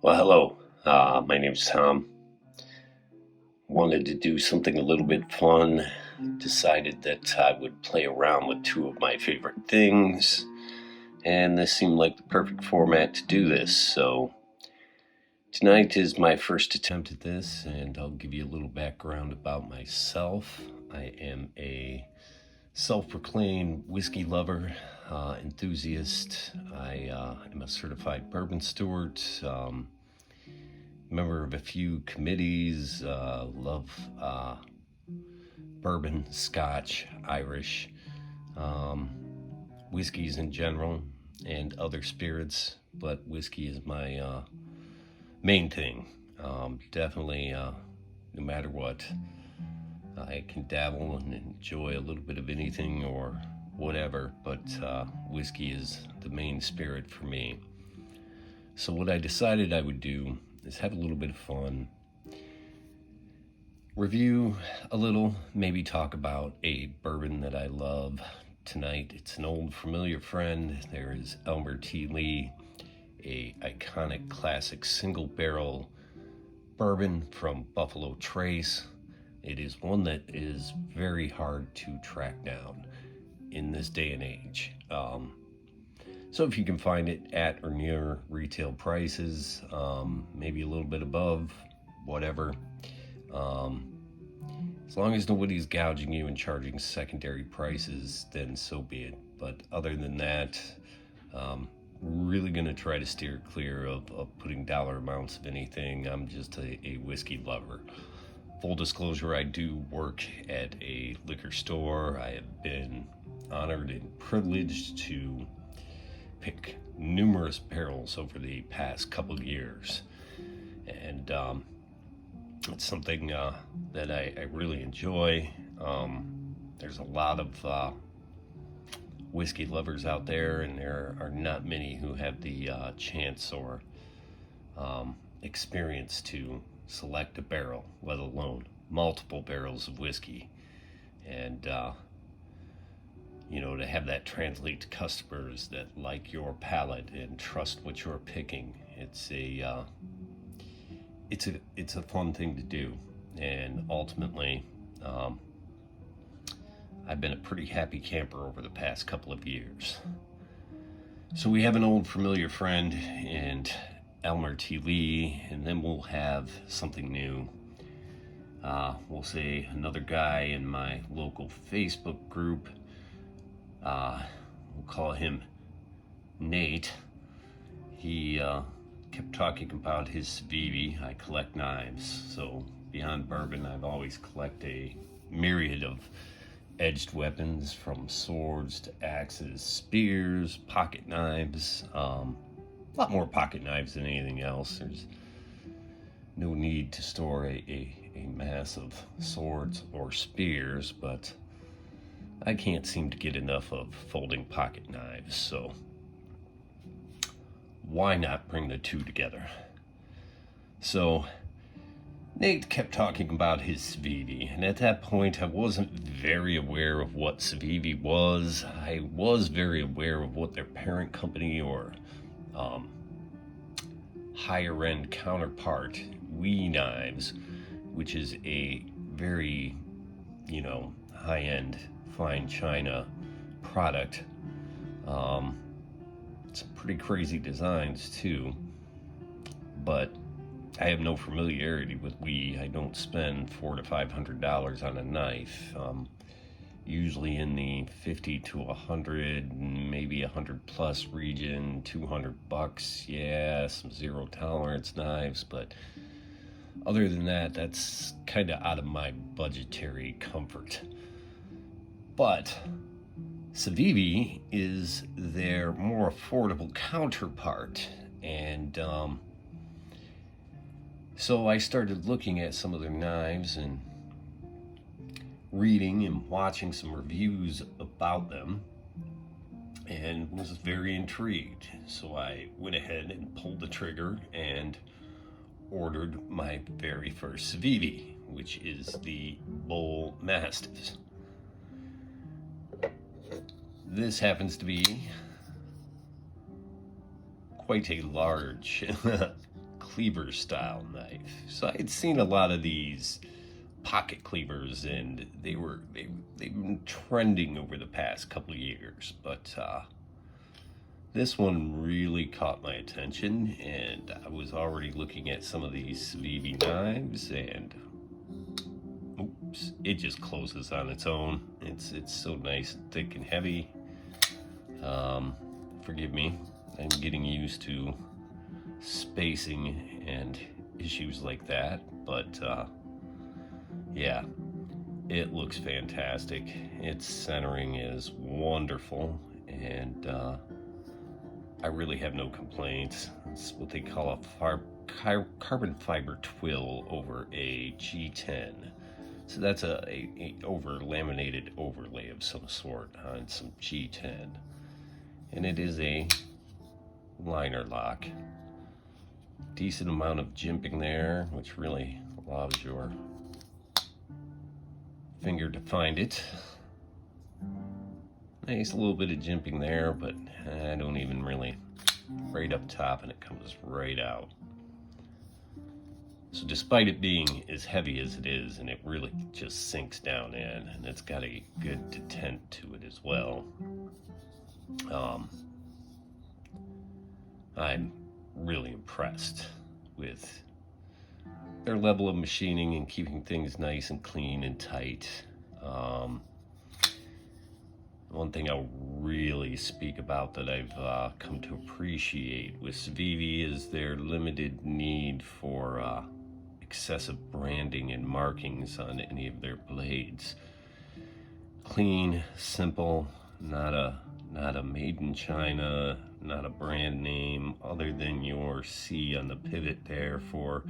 Well, hello. My name's Tom. Wanted to do something a little bit fun. Decided that I would play around with two of my favorite things, and this seemed like the perfect format to do this. So, tonight is my first attempt at this, and I'll give you a little background about myself. I am a self proclaimed whiskey lover, enthusiast. I am a certified bourbon steward. Member of a few committees, love bourbon, scotch, Irish, um, whiskeys in general, and other spirits, but whiskey is my main thing. Definitely, no matter what, I can dabble and enjoy a little bit of anything or whatever, but whiskey is the main spirit for me. So, what I decided I would do is have a little bit of fun, review a little, maybe talk about a bourbon that I love. Tonight, it's an old familiar friend. There is Elmer T. Lee, a iconic classic single barrel bourbon from Buffalo Trace. It is one that is very hard to track down in this day and age. So if you can find it at or near retail prices, maybe a little bit above, whatever. As long as nobody's gouging you and charging secondary prices, then so be it. But other than that, really going to try to steer clear of putting dollar amounts of anything. I'm just a whiskey lover. Full disclosure, I do work at a liquor store. I have been honored and privileged to pick numerous barrels over the past couple of years. And it's something that I really enjoy. There's a lot of whiskey lovers out there, and there are not many who have the chance or experience to select a barrel, let alone multiple barrels of whiskey. And, to have that translate to customers that like your palate and trust what you're picking, it's a fun thing to do. And ultimately, I've been a pretty happy camper over the past couple of years. So we have an old familiar friend and Elmer T. Lee, and then we'll have something new. We'll say another guy in my local Facebook group. We'll call him Nate. He kept talking about his Civivi. I collect knives, so beyond bourbon, I've always collected a myriad of edged weapons, from swords to axes, spears, pocket knives. A lot more pocket knives than anything else. There's no need to store a mass of swords or spears, but I can't seem to get enough of folding pocket knives, so why not bring the two together? So Nate kept talking about his Civivi, and at that point I wasn't very aware of what Civivi was. I was very aware of what their parent company or higher end counterpart, WE Knives, which is a very, high end fine china product. Some pretty crazy designs too, but I have no familiarity with WE. I don't spend $400 to $500 on a knife. Usually in the 50 to 100, maybe 100 plus region, $200. Yeah, some zero tolerance knives, but other than that, that's kind of out of my budgetary comfort. But Civivi is their more affordable counterpart, and so I started looking at some of their knives and reading and watching some reviews about them, and was very intrigued. So I went ahead and pulled the trigger and ordered my very first Civivi, which is the Bull Mastiffs. This happens to be quite a large cleaver style knife. So I had seen a lot of these pocket cleavers, and they've been trending over the past couple of years, but this one really caught my attention, and I was already looking at some of these Civivi knives, and oops, it just closes on its own. It's so nice and thick and heavy. Forgive me, I'm getting used to spacing and issues like that, but yeah, it looks fantastic. Its centering is wonderful, and I really have no complaints. It's what they call a carbon fiber twill over a G10. So that's a over laminated overlay of some sort on some G10. And it is a liner lock. Decent amount of jimping there, which really allows your finger to find it. Nice little bit of jimping there, but I don't even really, right up top, and it comes right out. So despite it being as heavy as it is, and it really just sinks down in, and it's got a good detent to it as well. I'm really impressed with their level of machining and keeping things nice and clean and tight. One thing I'll really speak about that I've come to appreciate with Civivi is their limited need for excessive branding and markings on any of their blades. Clean, simple, not a made in China, not a brand name other than your C on the pivot there for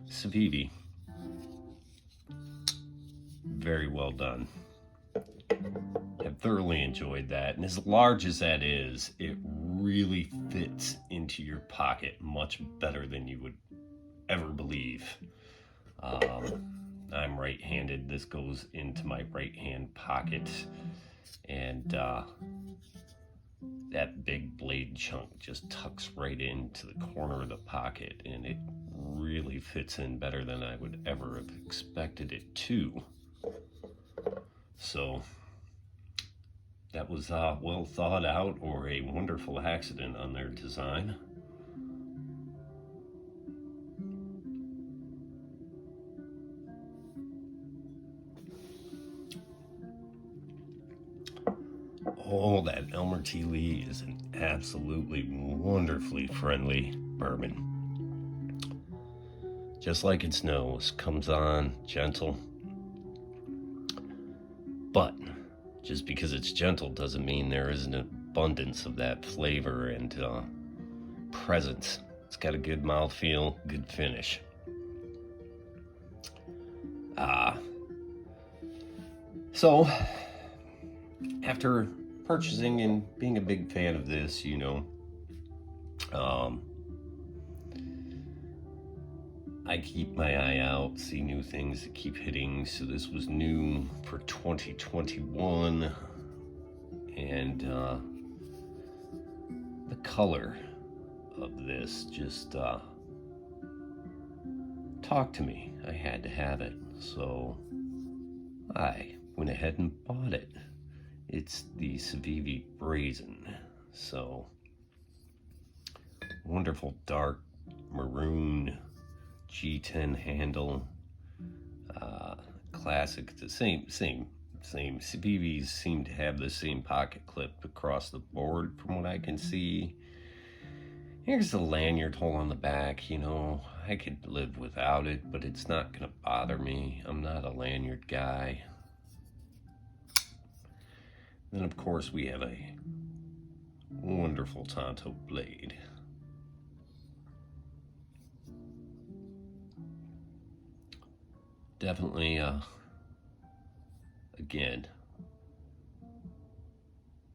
Civivi. Very well done. I've thoroughly enjoyed that, and as large as that is, it really fits into your pocket much better than you would ever believe. I'm right-handed. This goes into my right-hand pocket, and that big blade chunk just tucks right into the corner of the pocket, and it really fits in better than I would ever have expected it to. So that was well thought out, or a wonderful accident on their design. Oh, that Elmer T. Lee is an absolutely wonderfully friendly bourbon. Just like its nose, comes on gentle. But just because it's gentle doesn't mean there isn't an abundance of that flavor and presence. It's got a good mouthfeel, good finish. So after purchasing and being a big fan of this, I keep my eye out, see new things that keep hitting. So this was new for 2021, and the color of this just talked to me. I had to have it, so I went ahead and bought it. It's the Civivi Brazen. So wonderful dark maroon G10 handle, classic. The same. Civivis seem to have the same pocket clip across the board from what I can see. Here's the lanyard hole on the back. I could live without it, but it's not gonna bother me. I'm not a lanyard guy. Then of course we have a wonderful Tonto blade. Definitely, again,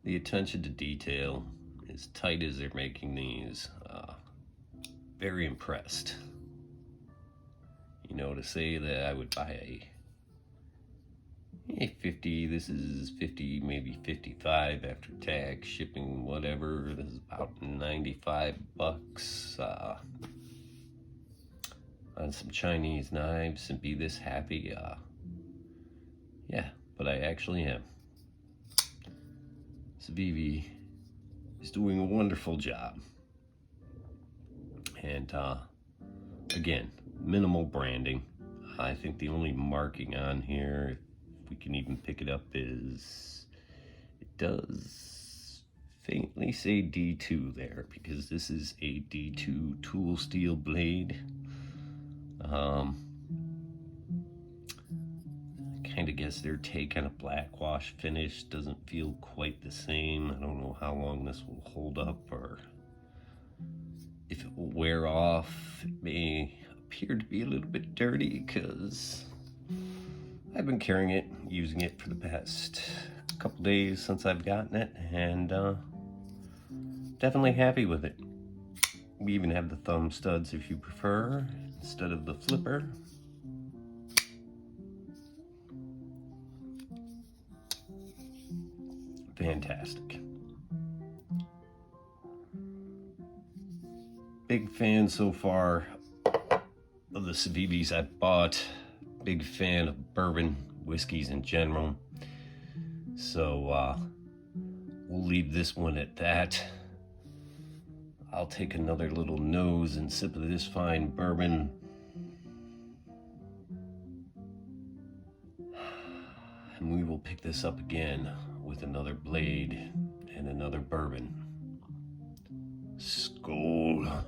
the attention to detail, as tight as they're making these, very impressed. To say that I would buy a 50, this is 50, maybe 55 after tax, shipping, whatever. This is about $95. on some Chinese knives and be this happy. Yeah, but I actually am. Civivi is doing a wonderful job. And again, minimal branding. I think the only marking on here, if we can even pick it up, is it does faintly say D2 there, because this is a D2 tool steel blade. Kind of guess their take on a black wash finish doesn't feel quite the same. I don't know how long this will hold up or if it will wear off. It may appear to be a little bit dirty because I've been carrying it, using it for the past couple days since I've gotten it, and definitely happy with it. We even have the thumb studs if you prefer, instead of the flipper. Fantastic. Big fan so far of the Civivis I've bought. Big fan of bourbon whiskeys in general. So we'll leave this one at that. I'll take another little nose and sip of this fine bourbon. And we will pick this up again with another blade and another bourbon. Skål.